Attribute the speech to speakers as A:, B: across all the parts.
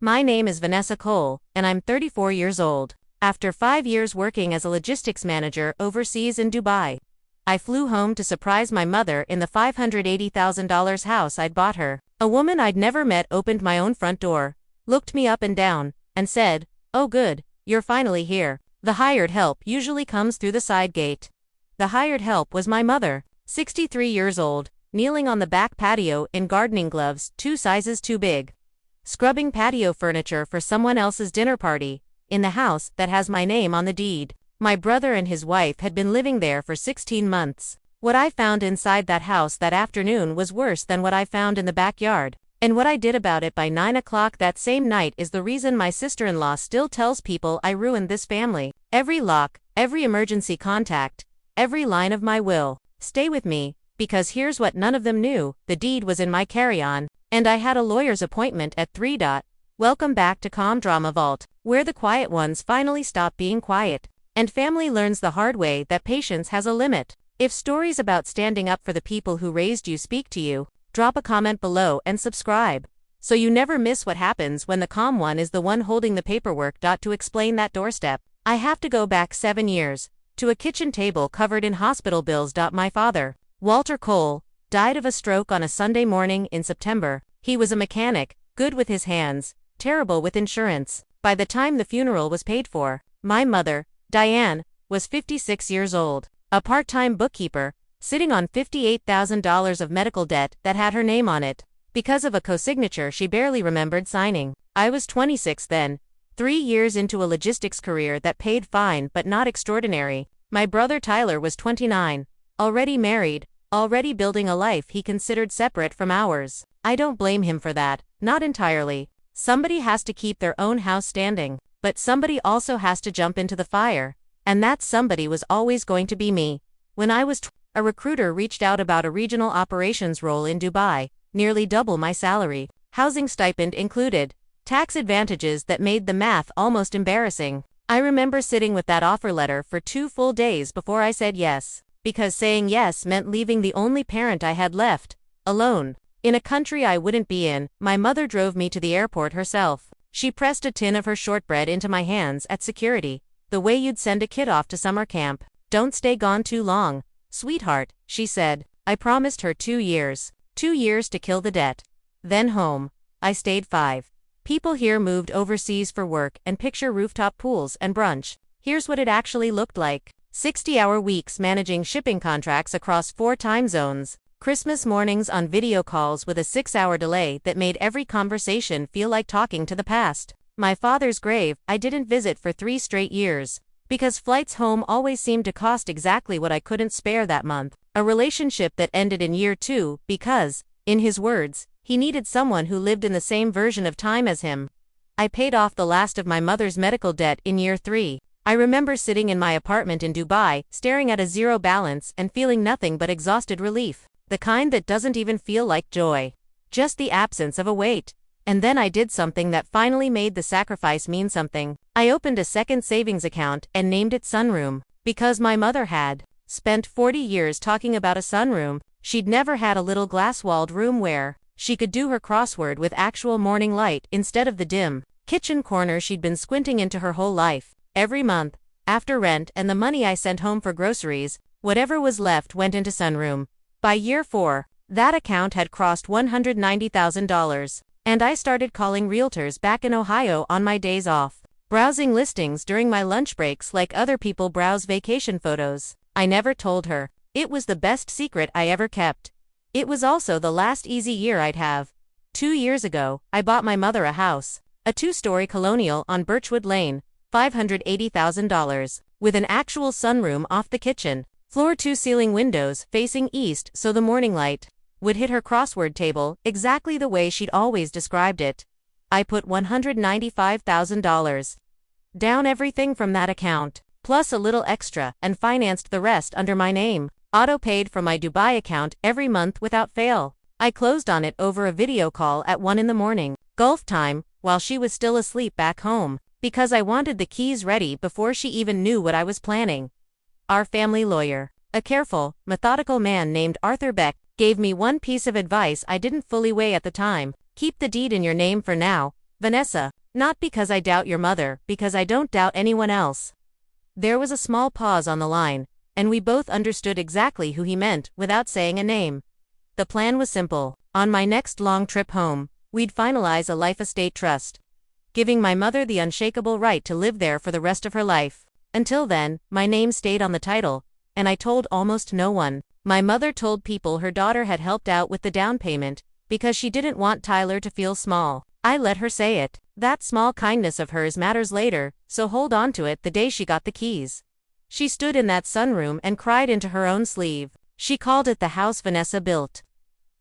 A: My name is Vanessa Cole, and I'm 34 years old. After 5 years working as a logistics manager overseas in Dubai, I flew home to surprise my mother in the $580,000 house I'd bought her. A woman I'd never met opened my own front door, looked me up and down, and said, "Oh good, you're finally here." The hired help usually comes through the side gate. The hired help was my mother, 63 years old, kneeling on the back patio in gardening gloves 2 sizes too big, scrubbing patio furniture for someone else's dinner party, in the house that has my name on the deed. My brother and his wife had been living there for 16 months. What I found inside that house that afternoon was worse than what I found in the backyard. And what I did about it by 9 o'clock that same night is the reason my sister-in-law still tells people I ruined this family. Every lock, every emergency contact, every line of my will. Stay with me, because here's what none of them knew: the deed was in my carry-on, and I had a lawyer's appointment at 3. Welcome back to Calm Drama Vault, where the quiet ones finally stop being quiet, and family learns the hard way that patience has a limit. If stories about standing up for the people who raised you speak to you, drop a comment below and subscribe, so you never miss what happens when the calm one is the one holding the paperwork. To explain that doorstep, I have to go back 7 years, to a kitchen table covered in hospital bills. My father, Walter Cole, died of a stroke on a Sunday morning in September. He was a mechanic, good with his hands, terrible with insurance. By the time the funeral was paid for, my mother, Diane, was 56 years old, a part-time bookkeeper, sitting on $58,000 of medical debt that had her name on it, because of a co-signature she barely remembered signing. I was 26 then, 3 years into a logistics career that paid fine but not extraordinary. My brother Tyler was 29, already married, already building a life he considered separate from ours. I don't blame him for that, not entirely. Somebody has to keep their own house standing, but somebody also has to jump into the fire, and that somebody was always going to be me. When I was a recruiter reached out about a regional operations role in Dubai, nearly double my salary, housing stipend included, tax advantages that made the math almost embarrassing. I remember sitting with that offer letter for 2 full days before I said yes, because saying yes meant leaving the only parent I had left, alone, in a country I wouldn't be in. My mother drove me to the airport herself. She pressed a tin of her shortbread into my hands at security, the way you'd send a kid off to summer camp. "Don't stay gone too long, sweetheart," she said. I promised her 2 years. 2 years to kill the debt. Then home. I stayed 5. People here moved overseas for work and picture rooftop pools and brunch. Here's what it actually looked like. 60-hour weeks managing shipping contracts across 4 time zones. Christmas mornings on video calls with a 6-hour delay that made every conversation feel like talking to the past. My father's grave I didn't visit for 3 straight years, because flights home always seemed to cost exactly what I couldn't spare that month. A relationship that ended in year 2 because, in his words, he needed someone who lived in the same version of time as him. I paid off the last of my mother's medical debt in year 3. I remember sitting in my apartment in Dubai, staring at a zero balance and feeling nothing but exhausted relief. The kind that doesn't even feel like joy. Just the absence of a weight. And then I did something that finally made the sacrifice mean something. I opened a second savings account and named it Sunroom, because my mother had spent 40 years talking about a sunroom. She'd never had a little glass-walled room where she could do her crossword with actual morning light instead of the dim kitchen corner she'd been squinting into her whole life. Every month, after rent and the money I sent home for groceries, whatever was left went into Sunroom. By year 4, that account had crossed $190,000, and I started calling realtors back in Ohio on my days off, browsing listings during my lunch breaks like other people browse vacation photos. I never told her. It was the best secret I ever kept. It was also the last easy year I'd have. 2 years ago, I bought my mother a house, a 2-story colonial on Birchwood Lane, $580,000, with an actual sunroom off the kitchen. Floor-to-ceiling windows facing east so the morning light would hit her crossword table exactly the way she'd always described it. I put $195,000 down, everything from that account, plus a little extra, and financed the rest under my name. Auto-paid from my Dubai account every month without fail. I closed on it over a video call at 1 in the morning, Gulf time, while she was still asleep back home, because I wanted the keys ready before she even knew what I was planning. Our family lawyer, a careful, methodical man named Arthur Beck, gave me one piece of advice I didn't fully weigh at the time: keep the deed in your name for now, Vanessa, not because I doubt your mother, because I don't doubt anyone else. There was a small pause on the line, and we both understood exactly who he meant without saying a name. The plan was simple. On my next long trip home, we'd finalize a life estate trust, giving my mother the unshakable right to live there for the rest of her life. Until then, my name stayed on the title, and I told almost no one. My mother told people her daughter had helped out with the down payment, because she didn't want Tyler to feel small. I let her say it. That small kindness of hers matters later, so hold on to it the day she got the keys. She stood in that sunroom and cried into her own sleeve. She called it the house Vanessa built.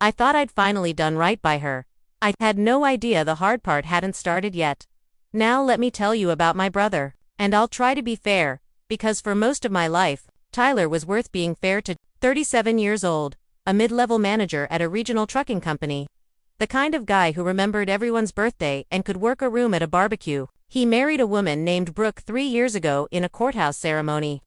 A: I thought I'd finally done right by her. I had no idea the hard part hadn't started yet. Now let me tell you about my brother. And I'll try to be fair, because for most of my life, Tyler was worth being fair to. 37 years old, a mid-level manager at a regional trucking company. The kind of guy who remembered everyone's birthday and could work a room at a barbecue. He married a woman named Brooke 3 years ago in a courthouse ceremony.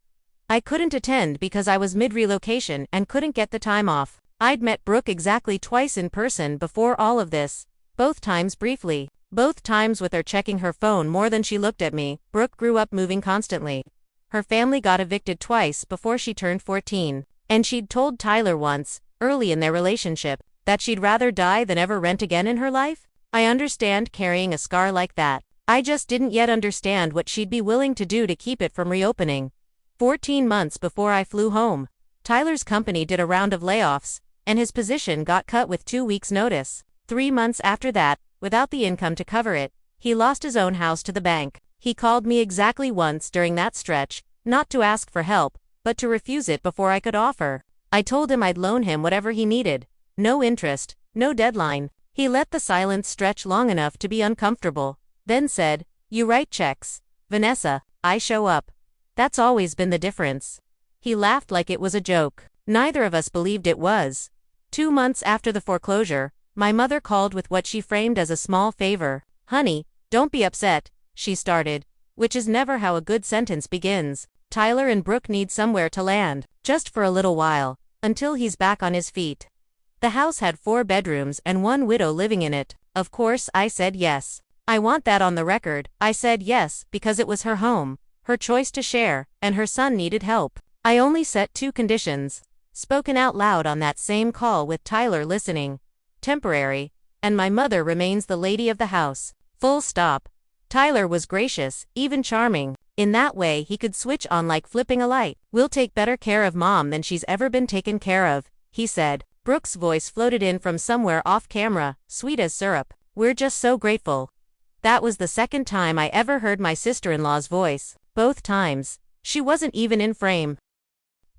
A: I couldn't attend because I was mid-relocation and couldn't get the time off. I'd met Brooke exactly twice in person before all of this, both times briefly. Both times with her checking her phone more than she looked at me. Brooke grew up moving constantly. Her family got evicted twice before she turned 14. And she'd told Tyler once, early in their relationship, that she'd rather die than ever rent again in her life. I understand carrying a scar like that. I just didn't yet understand what she'd be willing to do to keep it from reopening. 14 months before I flew home, Tyler's company did a round of layoffs, and his position got cut with 2 weeks' notice. 3 months after that, without the income to cover it, he lost his own house to the bank. He called me exactly once during that stretch, not to ask for help, but to refuse it before I could offer. I told him I'd loan him whatever he needed. No interest, no deadline. He let the silence stretch long enough to be uncomfortable, then said, "You write checks, Vanessa, I show up." That's always been the difference. He laughed like it was a joke. Neither of us believed it was. 2 months after the foreclosure, my mother called with what she framed as a small favor. "Honey, don't be upset," she started, which is never how a good sentence begins. "Tyler and Brooke need somewhere to land, just for a little while, until he's back on his feet." The house had 4 bedrooms and 1 widow living in it. Of course, I said yes. I want that on the record. I said yes because it was her home, her choice to share, and her son needed help. I only set 2 conditions, spoken out loud on that same call with Tyler listening. Temporary, and my mother remains the lady of the house. Full stop. Tyler was gracious, even charming. In that way he could switch on like flipping a light. "We'll take better care of Mom than she's ever been taken care of," he said. Brooke's voice floated in from somewhere off camera, sweet as syrup. "We're just so grateful." That was the second time I ever heard my sister-in-law's voice. Both times, she wasn't even in frame.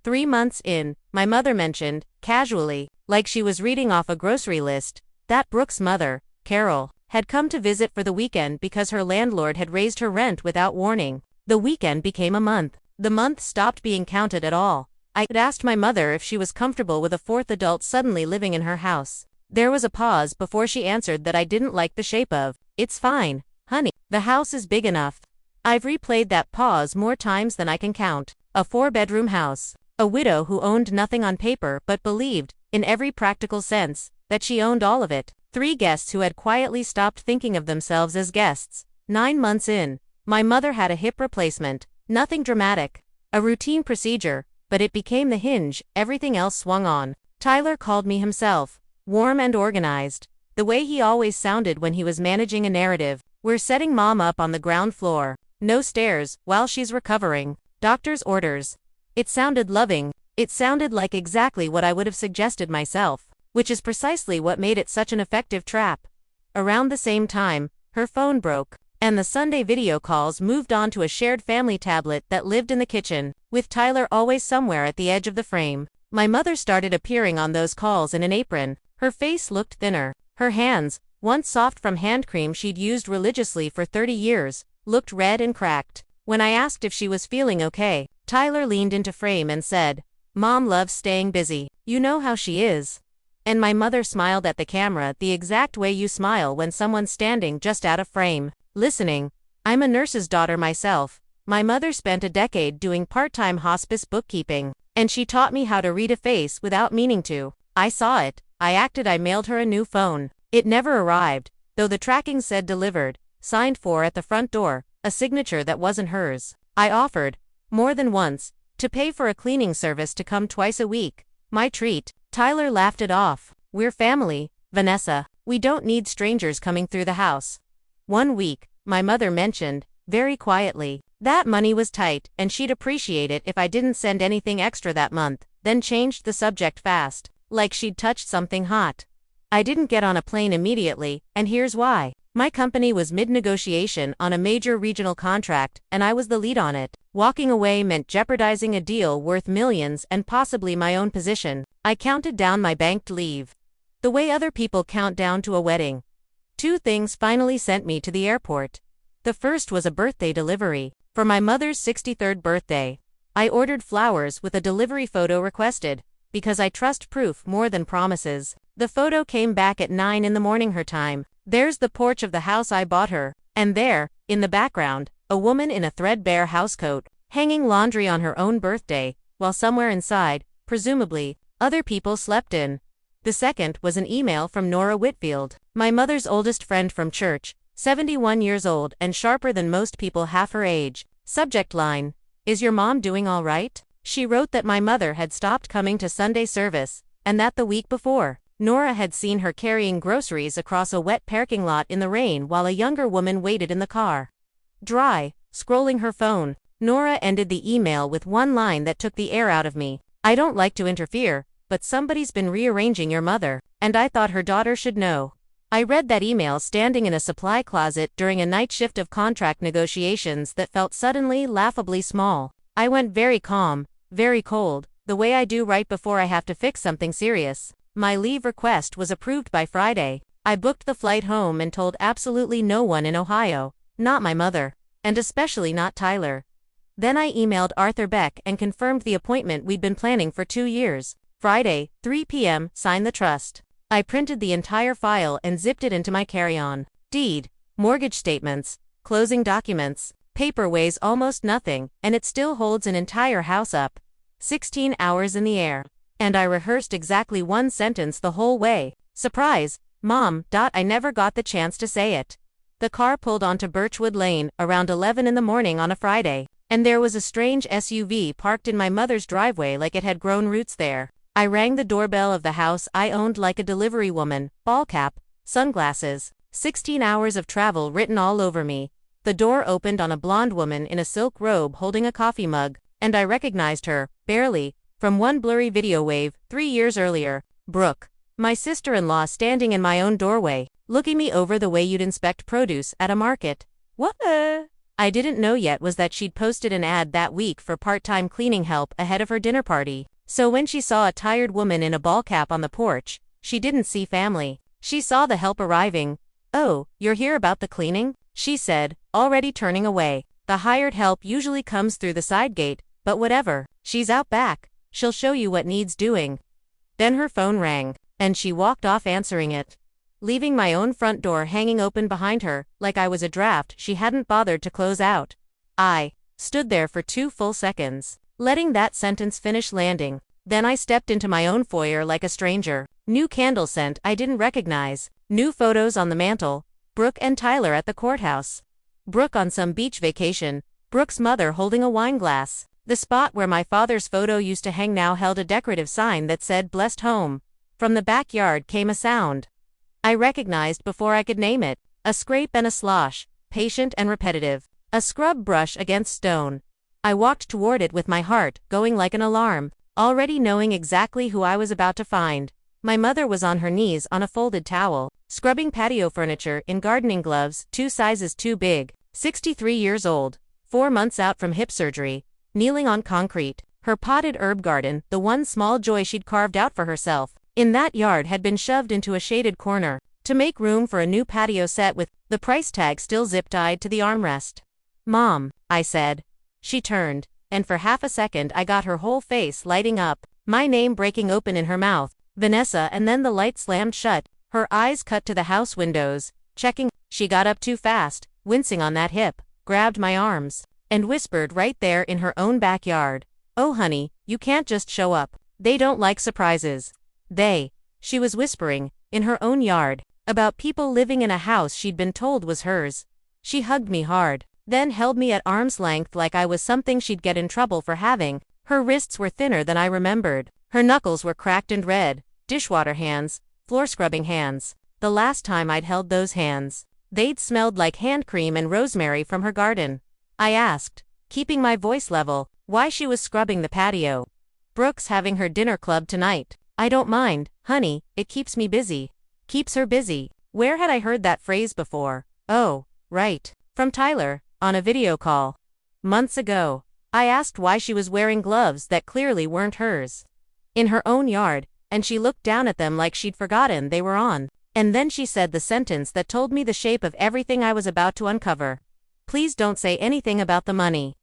A: 3 months in, my mother mentioned, casually, like she was reading off a grocery list, that Brooke's mother, Carol, had come to visit for the weekend because her landlord had raised her rent without warning. The weekend became a month. The month stopped being counted at all. I had asked my mother if she was comfortable with a 4th adult suddenly living in her house. There was a pause before she answered that I didn't like the shape of. "It's fine, honey. The house is big enough." I've replayed that pause more times than I can count. A 4-bedroom house. A widow who owned nothing on paper but believed, in every practical sense, that she owned all of it. 3 guests who had quietly stopped thinking of themselves as guests. 9 months in, my mother had a hip replacement. Nothing dramatic. A routine procedure, but it became the hinge everything else swung on. Tyler called me himself. Warm and organized. The way he always sounded when he was managing a narrative. "We're setting Mom up on the ground floor. No stairs, while she's recovering. Doctor's orders." It sounded loving. It sounded like exactly what I would have suggested myself, which is precisely what made it such an effective trap. Around the same time, her phone broke, and the Sunday video calls moved on to a shared family tablet that lived in the kitchen, with Tyler always somewhere at the edge of the frame. My mother started appearing on those calls in an apron. Her face looked thinner. Her hands, once soft from hand cream she'd used religiously for 30 years, looked red and cracked. When I asked if she was feeling okay, Tyler leaned into frame and said, "Mom loves staying busy. You know how she is." And my mother smiled at the camera the exact way you smile when someone's standing just out of frame. Listening. I'm a nurse's daughter myself. My mother spent a decade doing part-time hospice bookkeeping, and she taught me how to read a face without meaning to. I saw it. I acted. I mailed her a new phone. It never arrived, though the tracking said delivered. signed for at the front door, a signature that wasn't hers. I offered, more than once, to pay for a cleaning service to come twice a week. My treat. Tyler laughed it off. We're family, Vanessa. We don't need strangers coming through the house. One week, my mother mentioned, very quietly, that money was tight and she'd appreciate it if I didn't send anything extra that month, then changed the subject fast, like she'd touched something hot. I didn't get on a plane immediately, and here's why. My company was mid-negotiation on a major regional contract, and I was the lead on it. Walking away meant jeopardizing a deal worth millions and possibly my own position. I counted down my banked leave. The way other people count down to a wedding. Two things finally sent me to the airport. The first was a birthday delivery. For my mother's 63rd birthday. I ordered flowers with a delivery photo requested, because I trust proof more than promises. The photo came back at 9 in the morning her time. There's the porch of the house I bought her, and there, in the background, a woman in a threadbare housecoat, hanging laundry on her own birthday, while somewhere inside, presumably, other people slept in. The second was an email from Nora Whitfield, my mother's oldest friend from church, 71 years old and sharper than most people half her age. Subject line, is your mom doing all right? She wrote that my mother had stopped coming to Sunday service, and that the week before, Nora had seen her carrying groceries across a wet parking lot in the rain while a younger woman waited in the car. Dry, scrolling her phone, Nora ended the email with one line that took the air out of me. I don't like to interfere, but somebody's been rearranging your mother, and I thought her daughter should know. I read that email standing in a supply closet during a night shift of contract negotiations that felt suddenly laughably small. I went very calm, very cold, the way I do right before I have to fix something serious. My leave request was approved by Friday. I booked the flight home and told absolutely no one in Ohio, not my mother, and especially not Tyler. Then I emailed Arthur Beck and confirmed the appointment we'd been planning for 2 years. Friday, 3 p.m., sign the trust. I printed the entire file and zipped it into my carry-on. Deed, mortgage statements, closing documents. Paper weighs almost nothing, and it still holds an entire house up. 16 hours in the air. And I rehearsed exactly one sentence the whole way. Surprise, Mom. I never got the chance to say it. The car pulled onto Birchwood Lane around 11 in the morning on a Friday, and there was a strange SUV parked in my mother's driveway like it had grown roots there. I rang the doorbell of the house I owned like a delivery woman, ball cap, sunglasses, 16 hours of travel written all over me. The door opened on a blonde woman in a silk robe holding a coffee mug, and I recognized her, barely, from one blurry video wave, 3 years earlier. Brooke, my sister-in-law standing in my own doorway, looking me over the way you'd inspect produce at a market. What I didn't know yet was that she'd posted an ad that week for part-time cleaning help ahead of her dinner party. So when she saw a tired woman in a ball cap on the porch, she didn't see family. She saw the help arriving. Oh, you're here about the cleaning? She said, already turning away. The hired help usually comes through the side gate, but whatever, she's out back. She'll show you what needs doing. Then her phone rang, and she walked off answering it, leaving my own front door hanging open behind her, like I was a draft she hadn't bothered to close out. I stood there for 2 full seconds, letting that sentence finish landing. Then I stepped into my own foyer like a stranger. New candle scent I didn't recognize. New photos on the mantle. Brooke and Tyler at the courthouse. Brooke on some beach vacation. Brooke's mother holding a wine glass. The spot where my father's photo used to hang now held a decorative sign that said "Blessed Home." From the backyard came a sound I recognized before I could name it. A scrape and a slosh, patient and repetitive. A scrub brush against stone. I walked toward it with my heart going like an alarm, already knowing exactly who I was about to find. My mother was on her knees on a folded towel, scrubbing patio furniture in gardening gloves 2 sizes too big, 63 years old, 4 months out from hip surgery, kneeling on concrete. Her potted herb garden, the one small joy she'd carved out for herself, in that yard had been shoved into a shaded corner, to make room for a new patio set with the price tag still zip-tied to the armrest. "Mom," I said. She turned, and for half a second I got her whole face lighting up, my name breaking open in her mouth, Vanessa, and then the light slammed shut, her eyes cut to the house windows, checking. She got up too fast, wincing on that hip, grabbed my arms, and whispered right there in her own backyard, "Oh honey, you can't just show up. They don't like surprises." She was whispering, in her own yard, about people living in a house she'd been told was hers. She hugged me hard, then held me at arm's length like I was something she'd get in trouble for having. Her wrists were thinner than I remembered. Her knuckles were cracked and red. Dishwater hands, floor-scrubbing hands. The last time I'd held those hands, they'd smelled like hand cream and rosemary from her garden. I asked, keeping my voice level, why she was scrubbing the patio. Brooke's having her dinner club tonight. I don't mind, honey, it keeps me busy. Keeps her busy. Where had I heard that phrase before? Oh, right. From Tyler, on a video call. Months ago. I asked why she was wearing gloves that clearly weren't hers. In her own yard, and she looked down at them like she'd forgotten they were on. And then she said the sentence that told me the shape of everything I was about to uncover. Please don't say anything about the money.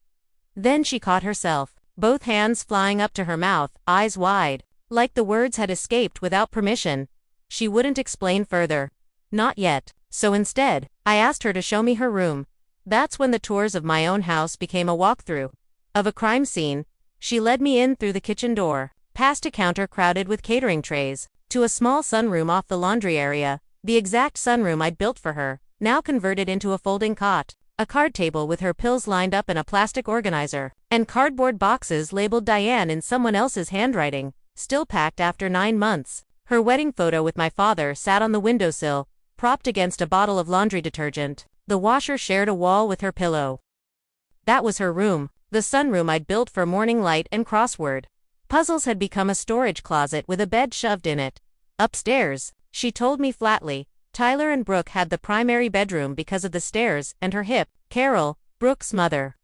A: Then she caught herself, both hands flying up to her mouth, eyes wide, like the words had escaped without permission. She wouldn't explain further. Not yet. So instead, I asked her to show me her room. That's when the tours of my own house became a walkthrough of a crime scene. She led me in through the kitchen door, past a counter crowded with catering trays, to a small sunroom off the laundry area, the exact sunroom I'd built for her, now converted into a folding cot, a card table with her pills lined up in a plastic organizer, and cardboard boxes labeled Diane in someone else's handwriting, still packed after 9 months. Her wedding photo with my father sat on the windowsill, propped against a bottle of laundry detergent. The washer shared a wall with her pillow. That was her room, the sunroom I'd built for morning light and crossword puzzles had become a storage closet with a bed shoved in it. Upstairs, she told me flatly, Tyler and Brooke had the primary bedroom because of the stairs, and her hip, Carol, Brooke's mother,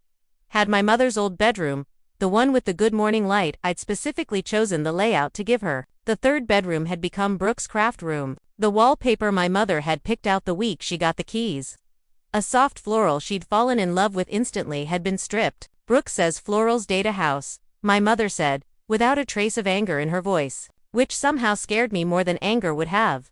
A: had my mother's old bedroom, the one with the good morning light I'd specifically chosen the layout to give her. The third bedroom had become Brooke's craft room, the wallpaper my mother had picked out the week she got the keys. A soft floral she'd fallen in love with instantly had been stripped. Brooke says florals date a house, my mother said, without a trace of anger in her voice, which somehow scared me more than anger would have.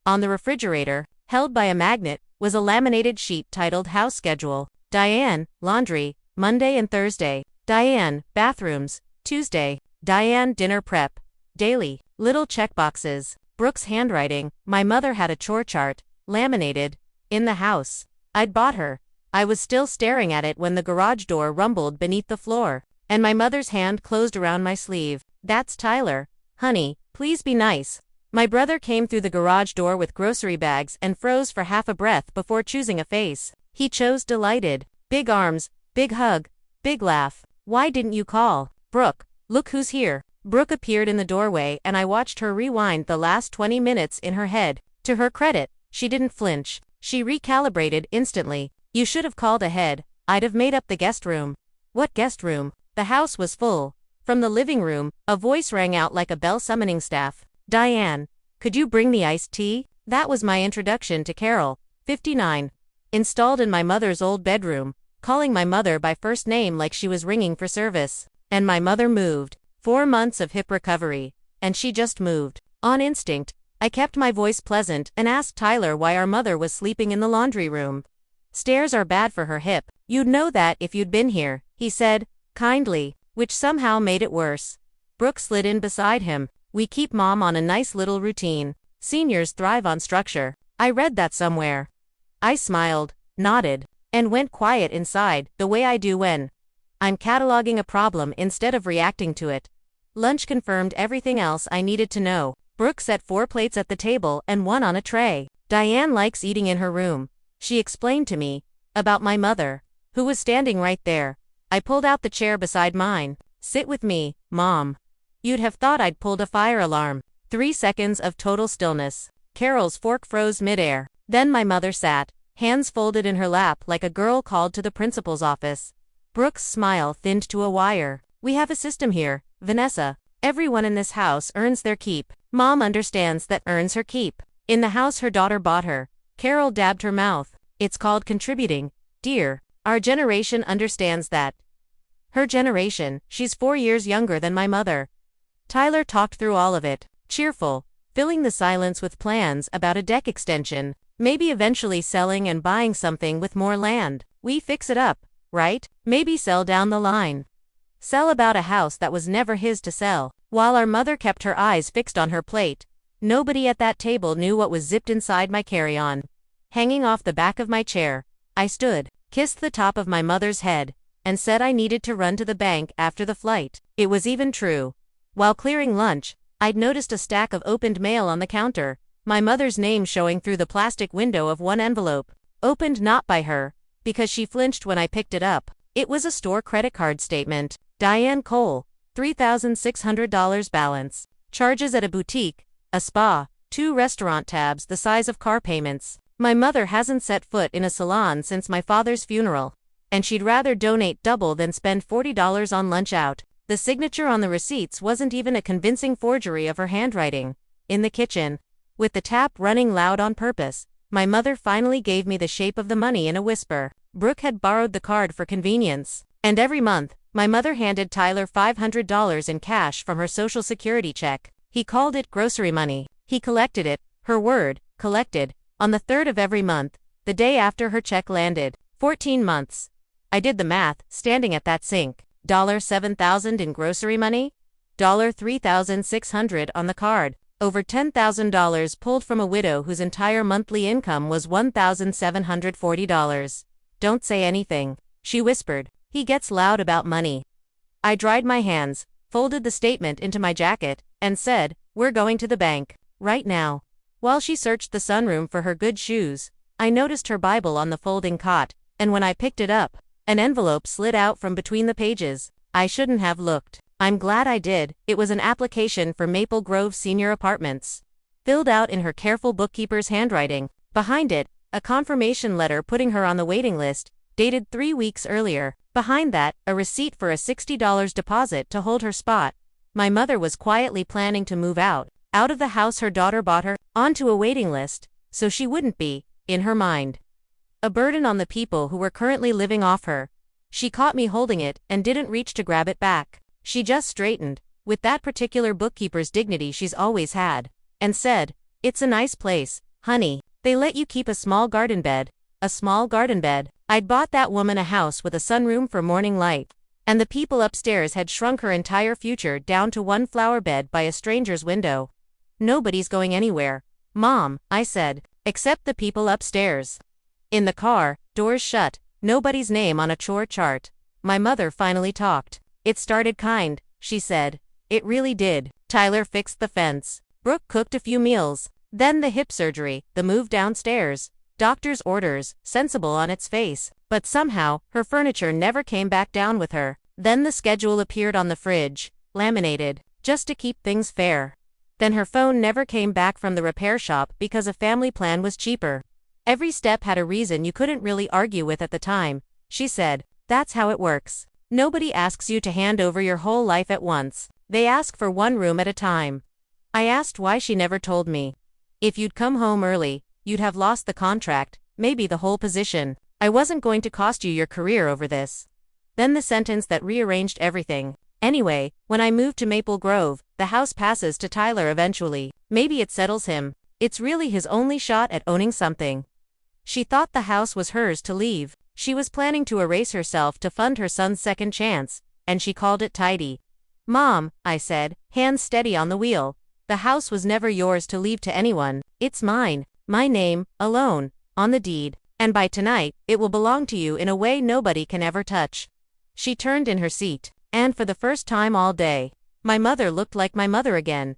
A: On the refrigerator, held by a magnet, was a laminated sheet titled House Schedule. Diane, laundry, Monday and Thursday. Diane, bathrooms, Tuesday. Diane, dinner prep, daily. Little checkboxes. Brooke's handwriting. My mother had a chore chart, laminated, in the house I'd bought her. I was still staring at it when the garage door rumbled beneath the floor, and my mother's hand closed around my sleeve. That's Tyler. Honey, please be nice. My brother came through the garage door with grocery bags and froze for half a breath before choosing a face. He chose delighted. Big arms, big hug, big laugh. Why didn't you call? Brooke, look who's here. Brooke appeared in the doorway and I watched her rewind the last 20 minutes in her head. To her credit, she didn't flinch. She recalibrated instantly. You should have called ahead. I'd have made up the guest room. What guest room? The house was full. From the living room, a voice rang out like a bell summoning staff. Diane, could you bring the iced tea? That was my introduction to Carol, 59. Installed in my mother's old bedroom, calling my mother by first name like she was ringing for service. And my mother moved. 4 months of hip recovery. And she just moved. On instinct, I kept my voice pleasant and asked Tyler why our mother was sleeping in the laundry room. Stairs are bad for her hip. You'd know that if you'd been here, he said, kindly, which somehow made it worse. Brooke slid in beside him. We keep Mom on a nice little routine. Seniors thrive on structure. I read that somewhere. I smiled, nodded, and went quiet inside, the way I do when I'm cataloging a problem instead of reacting to it. Lunch confirmed everything else I needed to know. Brooke set 4 plates at the table and 1 on a tray. Diane likes eating in her room. She explained to me about my mother, who was standing right there. I pulled out the chair beside mine. Sit with me, Mom. You'd have thought I'd pulled a fire alarm. 3 seconds of total stillness. Carol's fork froze midair. Then my mother sat, hands folded in her lap like a girl called to the principal's office. Brooke's smile thinned to a wire. We have a system here, Vanessa. Everyone in this house earns their keep. Mom understands that earns her keep. In the house her daughter bought her. Carol dabbed her mouth. It's called contributing, dear. Our generation understands that. Her generation, she's 4 years younger than my mother. Tyler talked through all of it, cheerful, filling the silence with plans about a deck extension, maybe eventually selling and buying something with more land. We fix it up, right? Maybe sell down the line. Sell about a house that was never his to sell. While our mother kept her eyes fixed on her plate, nobody at that table knew what was zipped inside my carry-on. Hanging off the back of my chair, I stood, kissed the top of my mother's head, and said I needed to run to the bank after the flight. It was even true. While clearing lunch, I'd noticed a stack of opened mail on the counter, my mother's name showing through the plastic window of one envelope. Opened not by her, because she flinched when I picked it up. It was a store credit card statement. Diane Cole, $3,600 balance. Charges at a boutique, a spa, 2 restaurant tabs the size of car payments. My mother hasn't set foot in a salon since my father's funeral, and she'd rather donate double than spend $40 on lunch out. The signature on the receipts wasn't even a convincing forgery of her handwriting. In the kitchen, with the tap running loud on purpose, my mother finally gave me the shape of the money in a whisper. Brooke had borrowed the card for convenience, and every month, my mother handed Tyler $500 in cash from her Social Security check. He called it grocery money. He collected it, her word, collected, on the 3rd of every month, the day after her check landed. 14 months. I did the math, standing at that sink. $7,000 in grocery money? $3,600 on the card. Over $10,000 pulled from a widow whose entire monthly income was $1,740. Don't say anything, she whispered. He gets loud about money. I dried my hands, folded the statement into my jacket, and said, "We're going to the bank. Right now." While she searched the sunroom for her good shoes, I noticed her Bible on the folding cot, and when I picked it up, an envelope slid out from between the pages. I shouldn't have looked. I'm glad I did. It was an application for Maple Grove Senior Apartments, filled out in her careful bookkeeper's handwriting. Behind it, a confirmation letter putting her on the waiting list, dated 3 weeks earlier. Behind that, a receipt for a $60 deposit to hold her spot. My mother was quietly planning to move out of the house her daughter bought her, onto a waiting list, so she wouldn't be, in her mind, a burden on the people who were currently living off her. She caught me holding it and didn't reach to grab it back. She just straightened, with that particular bookkeeper's dignity she's always had, and said, "It's a nice place, honey. They let you keep a small garden bed." A small garden bed. I'd bought that woman a house with a sunroom for morning light, and the people upstairs had shrunk her entire future down to one flower bed by a stranger's window. "Nobody's going anywhere, Mom," I said, "except the people upstairs." In the car, doors shut, nobody's name on a chore chart. My mother finally talked. "It started kind," she said. "It really did. Tyler fixed the fence. Brooke cooked a few meals. Then the hip surgery, the move downstairs. Doctor's orders, sensible on its face. But somehow, her furniture never came back down with her. Then the schedule appeared on the fridge, laminated, just to keep things fair. Then her phone never came back from the repair shop because a family plan was cheaper. Every step had a reason you couldn't really argue with at the time," she said. "That's how it works. Nobody asks you to hand over your whole life at once. They ask for one room at a time." I asked why she never told me. "If you'd come home early, you'd have lost the contract, maybe the whole position. I wasn't going to cost you your career over this." Then the sentence that rearranged everything. "Anyway, when I move to Maple Grove, the house passes to Tyler eventually. Maybe it settles him. It's really his only shot at owning something." She thought the house was hers to leave. She was planning to erase herself to fund her son's second chance, and she called it tidy. "Mom," I said, hands steady on the wheel, "the house was never yours to leave to anyone. It's mine, my name, alone, on the deed, and by tonight, it will belong to you in a way nobody can ever touch." She turned in her seat, and for the first time all day, my mother looked like my mother again.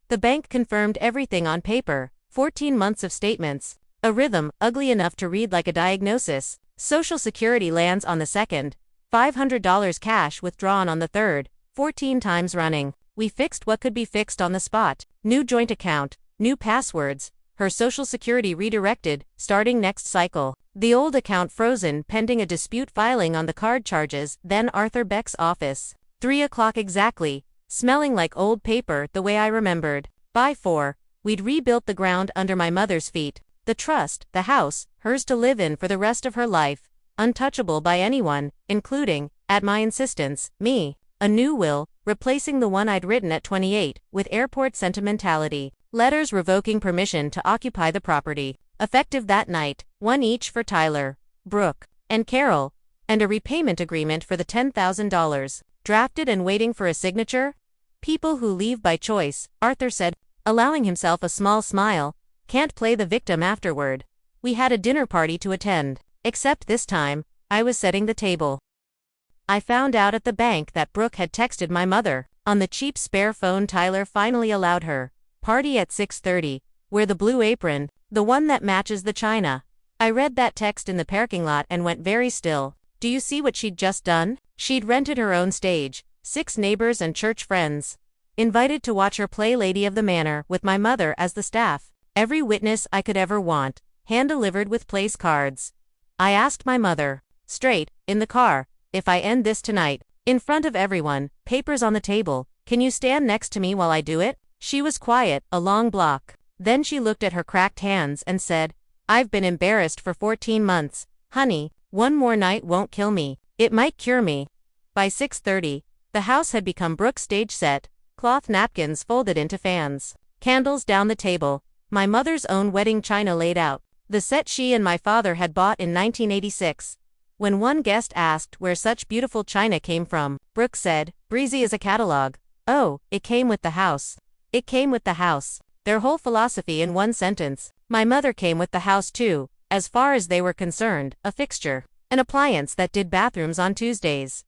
A: The bank confirmed everything on paper, 14 months of statements, a rhythm ugly enough to read like a diagnosis. Social Security lands on the 2nd, $500 cash withdrawn on the 3rd, 14 times running. We fixed what could be fixed on the spot. New joint account, new passwords, her Social Security redirected, starting next cycle. The old account frozen pending a dispute filing on the card charges, then Arthur Beck's office. 3 o'clock exactly, smelling like old paper the way I remembered. By 4, we'd rebuilt the ground under my mother's feet. The trust, the house, hers to live in for the rest of her life, untouchable by anyone, including, at my insistence, me. A new will, replacing the one I'd written at 28, with airport sentimentality. Letters revoking permission to occupy the property. Effective that night, one each for Tyler, Brooke, and Carol, and a repayment agreement for the $10,000. Drafted and waiting for a signature? "People who leave by choice," Arthur said, allowing himself a small smile, "can't play the victim afterward." We had a dinner party to attend. Except this time, I was setting the table. I found out at the bank that Brooke had texted my mother. On the cheap spare phone Tyler finally allowed her. Party at 6:30. Wear the blue apron, the one that matches the china. I read that text in the parking lot and went very still. Do you see what she'd just done? She'd rented her own stage, 6 neighbors and church friends. Invited to watch her play Lady of the Manor with my mother as the staff. Every witness I could ever want, hand-delivered with place cards. I asked my mother, straight, in the car, if I end this tonight, in front of everyone, papers on the table, can you stand next to me while I do it? She was quiet, a long block. Then she looked at her cracked hands and said, I've been embarrassed for 14 months. Honey, one more night won't kill me. It might cure me. By 6:30, the house had become Brooke's stage set, cloth napkins folded into fans, candles down the table, my mother's own wedding china laid out, the set she and my father had bought in 1986. When one guest asked where such beautiful china came from, Brooke said, breezy as a catalog. Oh, it came with the house. It came with the house. Their whole philosophy in one sentence. My mother came with the house too, as far as they were concerned, a fixture, an appliance that did bathrooms on Tuesdays.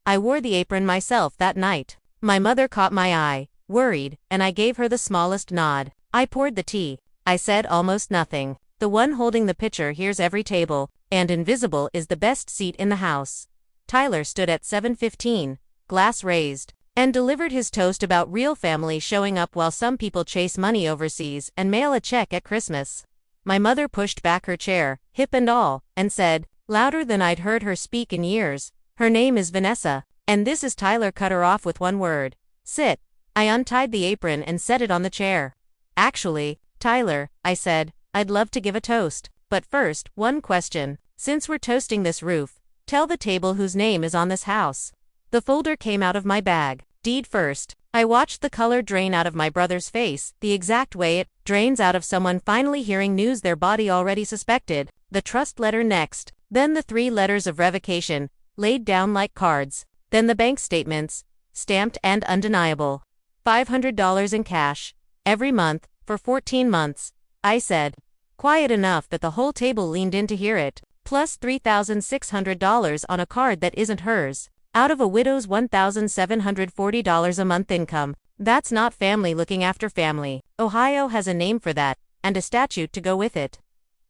A: I wore the apron myself that night. My mother caught my eye, worried, and I gave her the smallest nod. I poured the tea. I said almost nothing. The one holding the pitcher hears every table, and invisible is the best seat in the house. Tyler stood at 7:15, glass raised, and delivered his toast about real family showing up while some people chase money overseas and mail a check at Christmas. My mother pushed back her chair, hip and all, and said, louder than I'd heard her speak in years, her name is Vanessa, and this is Tyler. Cut her off with one word. Sit. I untied the apron and set it on the chair. Actually, Tyler, I said, I'd love to give a toast, but first, one question. Since we're toasting this roof, tell the table whose name is on this house. The folder came out of my bag. Deed first. I watched the color drain out of my brother's face, the exact way it drains out of someone finally hearing news their body already suspected. The trust letter next. Then the 3 letters of revocation, laid down like cards. Then the bank statements, stamped and undeniable. $500 in cash. Every month, for 14 months. I said. Quiet enough that the whole table leaned in to hear it. Plus $3,600 on a card that isn't hers. Out of a widow's $1,740 a month income. That's not family looking after family. Ohio has a name for that, and a statute to go with it.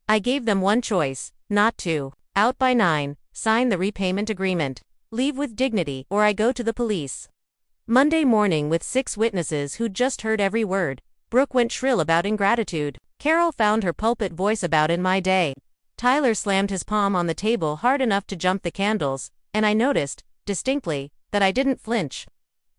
A: I gave them one choice, not 2. Out by 9, sign the repayment agreement. Leave with dignity, or I go to the police. Monday morning with 6 witnesses who'd just heard every word, Brooke went shrill about ingratitude. Carol found her pulpit voice about in my day. Tyler slammed his palm on the table hard enough to jump the candles, and I noticed, distinctly, that I didn't flinch.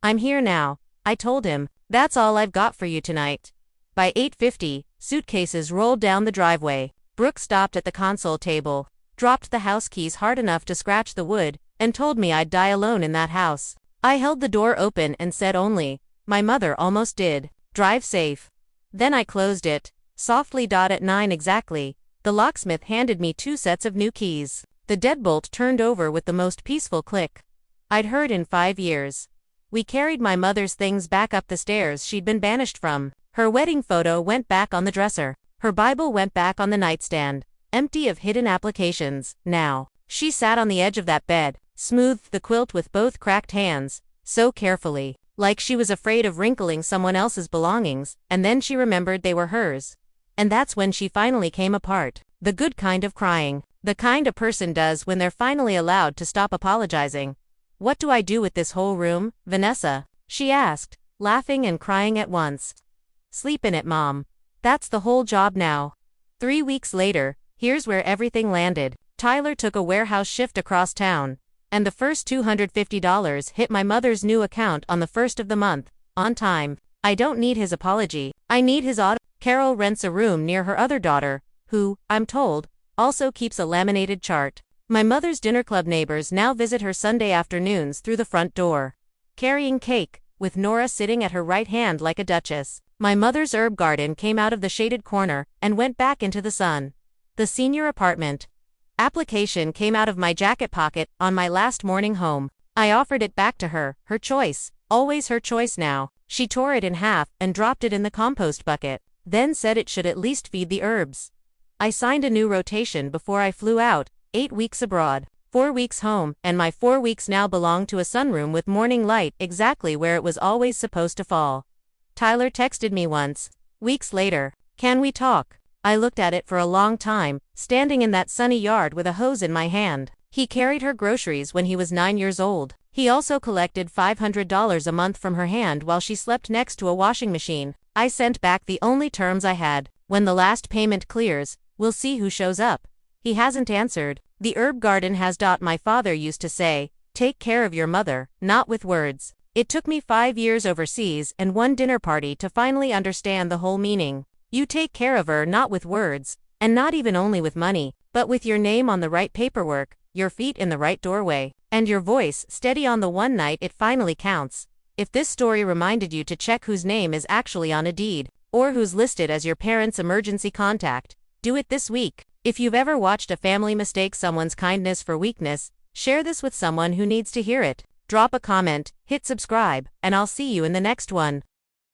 A: I'm here now, I told him. That's all I've got for you tonight. By 8:50, suitcases rolled down the driveway. Brooke stopped at the console table, dropped the house keys hard enough to scratch the wood, and told me I'd die alone in that house. I held the door open and said only, my mother almost did, drive safe. Then I closed it, softly. At 9 exactly, the locksmith handed me 2 sets of new keys. The deadbolt turned over with the most peaceful click I'd heard in 5 years. We carried my mother's things back up the stairs she'd been banished from. Her wedding photo went back on the dresser. Her Bible went back on the nightstand, empty of hidden applications. Now, she sat on the edge of that bed, smoothed the quilt with both cracked hands, so carefully, like she was afraid of wrinkling someone else's belongings, and then she remembered they were hers. And that's when she finally came apart. The good kind of crying. The kind a person does when they're finally allowed to stop apologizing. What do I do with this whole room, Vanessa? She asked, laughing and crying at once. Sleep in it, Mom. That's the whole job now. 3 weeks later, here's where everything landed. Tyler took a warehouse shift across town, and the first $250 hit my mother's new account on the 1st of the month, on time. I don't need his apology. I need his auto. Carol rents a room near her other daughter, who, I'm told, also keeps a laminated chart. My mother's dinner club neighbors now visit her Sunday afternoons through the front door, carrying cake, with Nora sitting at her right hand like a duchess. My mother's herb garden came out of the shaded corner and went back into the sun. The senior apartment application came out of my jacket pocket on my last morning home. I offered it back to her, her choice, always her choice now. She tore it in half and dropped it in the compost bucket, then said it should at least feed the herbs. I signed a new rotation before I flew out, 8 weeks abroad, 4 weeks home, and my 4 weeks now belong to a sunroom with morning light exactly where it was always supposed to fall. Tyler texted me once. Weeks later. Can we talk? I looked at it for a long time, standing in that sunny yard with a hose in my hand. He carried her groceries when he was 9 years old. He also collected $500 a month from her hand while she slept next to a washing machine. I sent back the only terms I had. When the last payment clears, we'll see who shows up. He hasn't answered. The herb garden has. My father used to say, take care of your mother, not with words. It took me 5 years overseas and one dinner party to finally understand the whole meaning. You take care of her not with words, and not even only with money, but with your name on the right paperwork, your feet in the right doorway, and your voice steady on the one night it finally counts. If this story reminded you to check whose name is actually on a deed, or who's listed as your parents' emergency contact, do it this week. If you've ever watched a family mistake someone's kindness for weakness, share this with someone who needs to hear it. Drop a comment, hit subscribe, and I'll see you in the next one.